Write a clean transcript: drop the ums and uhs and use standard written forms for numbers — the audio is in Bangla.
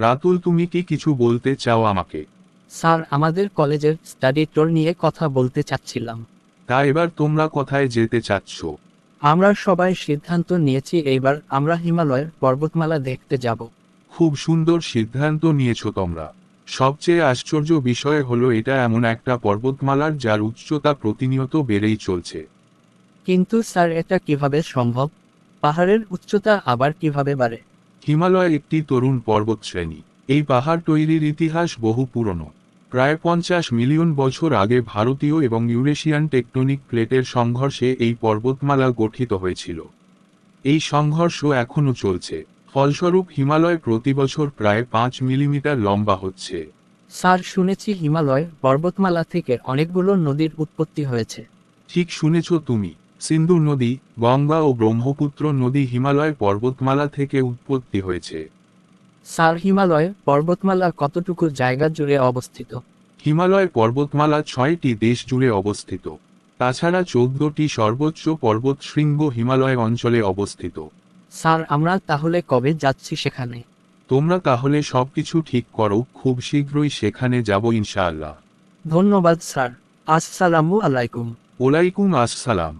রাতুল, তুমি কি কিছু বলতে চাও আমাকে? স্যার, আমাদের কলেজের স্টাডি ট্যুর নিয়ে কথা বলতে চাচ্ছিলাম। তা এবার তোমরা কোথায় যেতে চাচ্ছ? আমরা সবাই সিদ্ধান্ত নিয়েছি এইবার আমরা হিমালয়ের পর্বতমালা দেখতে যাব। খুব সুন্দর সিদ্ধান্ত নিয়েছো তোমরা। সবচেয়ে আশ্চর্য বিষয় হলো এটা এমন একটা পর্বতমালার যার উচ্চতা প্রতিনিয়ত বেড়েই চলছে। কিন্তু স্যার, এটা কিভাবে সম্ভব? পাহাড়ের উচ্চতা আবার কিভাবে বাড়ে? হিমালয় একটি তরুণ পর্বতশ্রেণী। এই পাহাড় তৈরির ইতিহাস বহু পুরনো। প্রায় 50 মিলিয়ন বছর আগে ভারতীয় এবং ইউরেশিয়ান টেকটনিক প্লেটের সংঘর্ষে এই পর্বতমালা গঠিত হয়েছিল। এই সংঘর্ষ এখনও চলছে। ফলস্বরূপ হিমালয় প্রতিবছর প্রায় 5 মিলিমিটার লম্বা হচ্ছে। স্যার, শুনেছি হিমালয় পর্বতমালা থেকে অনেকগুলো নদীর উৎপত্তি হয়েছে। ঠিক শুনেছ তুমি। সিন্ধু নদী, গঙ্গা ও ব্রহ্মপুত্র নদী হিমালয় পর্বতমালা থেকে উৎপত্তি হয়েছে। স্যার, হিমালয় পর্বতমালা কতটুকু জায়গা জুড়ে অবস্থিত? হিমালয় পর্বতমালা 6টি দেশ জুড়ে অবস্থিত। তাছাড়া 14টি সর্বোচ্চ পর্বতশৃঙ্গ হিমালয় অঞ্চলে অবস্থিত। স্যার, আমরা তাহলে কবে যাচ্ছি সেখানে? তোমরা তাহলে সবকিছু ঠিক করো, খুব শীঘ্রই সেখানে যাব ইনশাআল্লাহ। ধন্যবাদ স্যার। আসসালামু আলাইকুম। ওয়ালাইকুম আসসালাম।